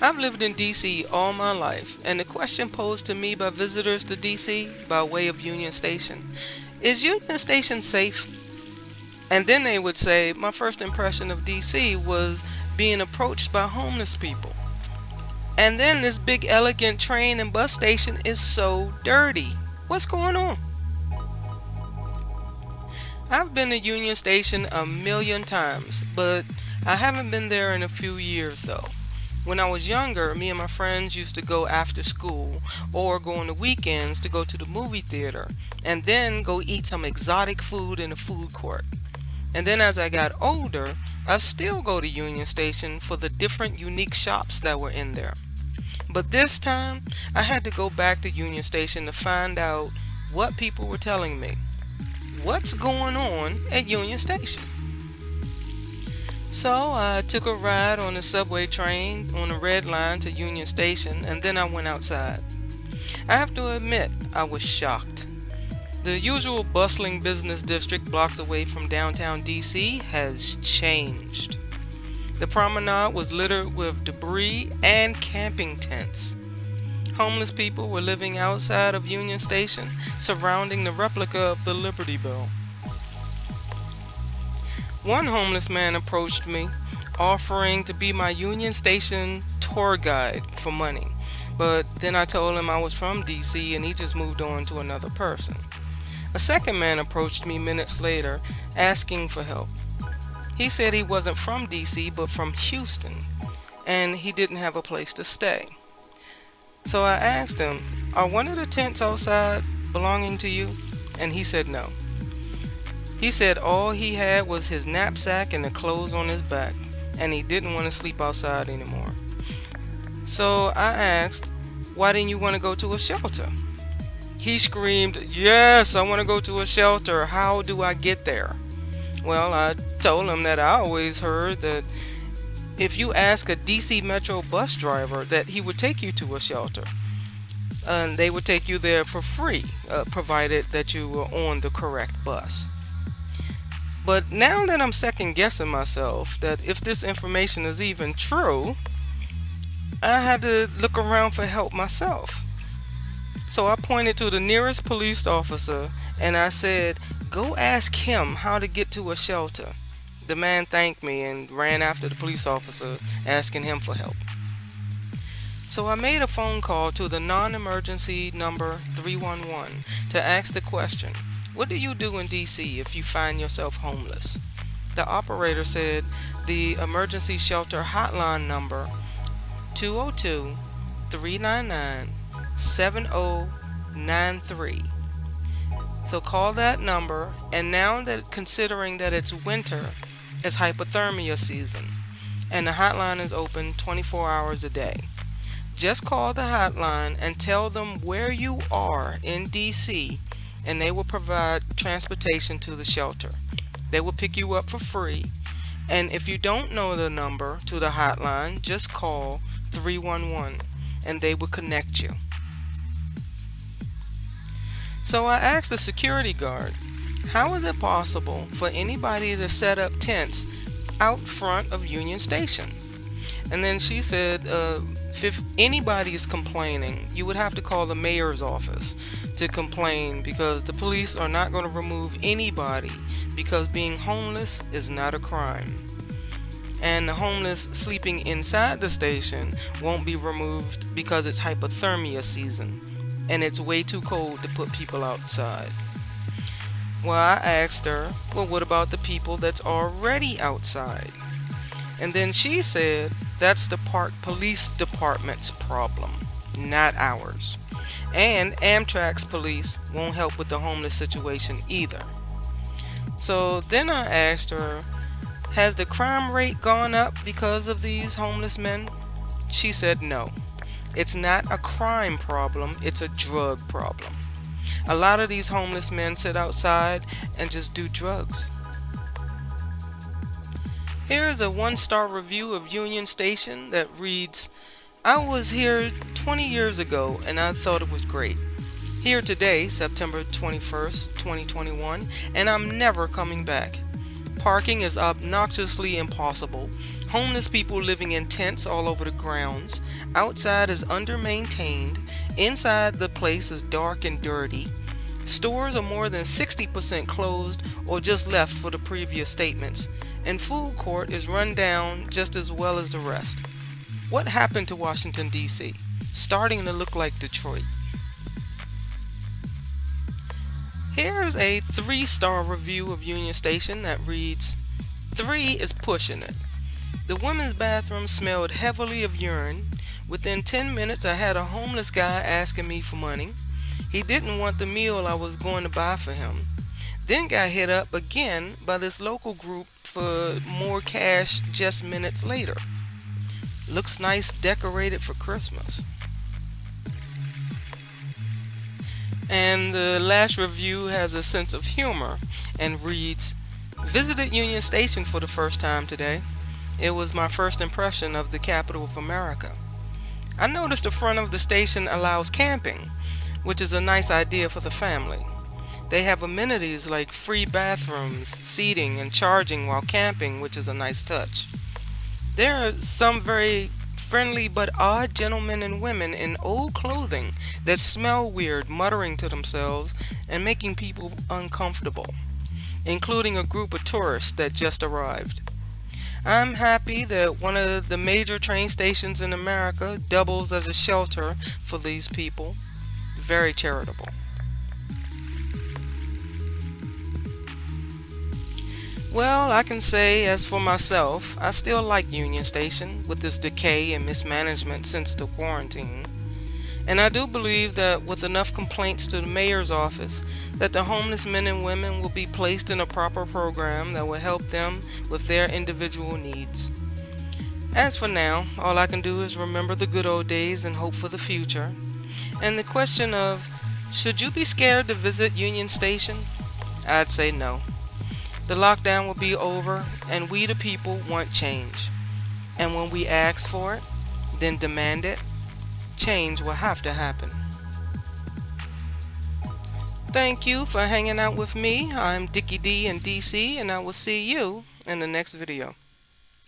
I've lived in DC all my life, and the question posed to me by visitors to DC by way of Union Station is Union Station safe? And then they would say, my first impression of DC was being approached by homeless people. And then this big elegant train and bus station is so dirty. What's going on? I've been to Union Station a million times, but I haven't been there in a few years though. When I was younger, me and my friends used to go after school or go on the weekends to go to the movie theater and then go eat some exotic food in the food court. And then as I got older, I still go to Union Station for the different unique shops that were in there. But this time, I had to go back to Union Station to find out what people were telling me. What's going on at Union Station? So I took a ride on the subway train on the red line to Union Station, and then I went outside. I have to admit, I was shocked. The usual bustling business district blocks away from downtown DC has changed. The promenade was littered with debris and camping tents. Homeless people were living outside of Union Station, surrounding the replica of the Liberty Bell. One homeless man approached me, offering to be my Union Station tour guide for money, but then I told him I was from DC and he just moved on to another person. A second man approached me minutes later, asking for help. He said he wasn't from DC but from Houston, and he didn't have a place to stay. So I asked him, are one of the tents outside belonging to you? And he said no. He said all he had was his knapsack and the clothes on his back, and he didn't want to sleep outside anymore. So I asked, why didn't you want to go to a shelter? He screamed, yes, I want to go to a shelter. How do I get there? Well, I told him that I always heard that if you ask a DC Metro bus driver that he would take you to a shelter, and they would take you there for free, provided that you were on the correct bus. But now that I'm second guessing myself that if this information is even true, I had to look around for help myself. So I pointed to the nearest police officer and I said, go ask him how to get to a shelter. The man thanked me and ran after the police officer, asking him for help. So I made a phone call to the non-emergency number 311 to ask the question, what do you do in DC if you find yourself homeless? The operator said the emergency shelter hotline number 202-399-7093. So call that number, and now that considering that it's winter, it's hypothermia season, and the hotline is open 24 hours a day. Just call the hotline and tell them where you are in DC, and they will provide transportation to the shelter. They will pick you up for free, and if you don't know the number to the hotline, just call 311 and they will connect you. So I asked the security guard, how is it possible for anybody to set up tents out front of Union Station? And then she said, if anybody is complaining, you would have to call the mayor's office to complain, because the police are not going to remove anybody, because being homeless is not a crime. And the homeless sleeping inside the station won't be removed because it's hypothermia season and it's way too cold to put people outside. Well, I asked her, well, what about the people that's already outside? And then she said, that's the Park Police Department's problem, not ours. And Amtrak's police won't help with the homeless situation either. So then I asked her, has the crime rate gone up because of these homeless men? She said no. It's not a crime problem, it's a drug problem. A lot of these homeless men sit outside and just do drugs. Here is a 1-star review of Union Station that reads, I was here 20 years ago and I thought it was great. Here today, September 21st, 2021, and I'm never coming back. Parking is obnoxiously impossible. Homeless people living in tents all over the grounds. Outside is under-maintained. Inside the place is dark and dirty. Stores are more than 60% closed or just left for the previous statements. And food court is run down just as well as the rest. What happened to Washington, D.C.? Starting to look like Detroit. Here's a 3-star review of Union Station that reads, 3 is pushing it. The women's bathroom smelled heavily of urine. Within 10 minutes I had a homeless guy asking me for money. He didn't want the meal I was going to buy for him. Then got hit up again by this local group for more cash just minutes later. Looks nice decorated for Christmas. And the last review has a sense of humor and reads, visited Union Station for the first time today. It was my first impression of the capital of America. I noticed the front of the station allows camping, which is a nice idea for the family. They have amenities like free bathrooms, seating, and charging while camping, which is a nice touch. There are some very friendly but odd gentlemen and women in old clothing that smell weird, muttering to themselves and making people uncomfortable, including a group of tourists that just arrived. I'm happy that one of the major train stations in America doubles as a shelter for these people. Very charitable. Well, I can say, as for myself, I still like Union Station with its decay and mismanagement since the quarantine. And I do believe that with enough complaints to the mayor's office, that the homeless men and women will be placed in a proper program that will help them with their individual needs. As for now, all I can do is remember the good old days and hope for the future. And the question of, should you be scared to visit Union Station? I'd say no. The lockdown will be over, and we the people want change. And when we ask for it, then demand it, change will have to happen. Thank you for hanging out with me. I'm Dickie D in DC, and I will see you in the next video.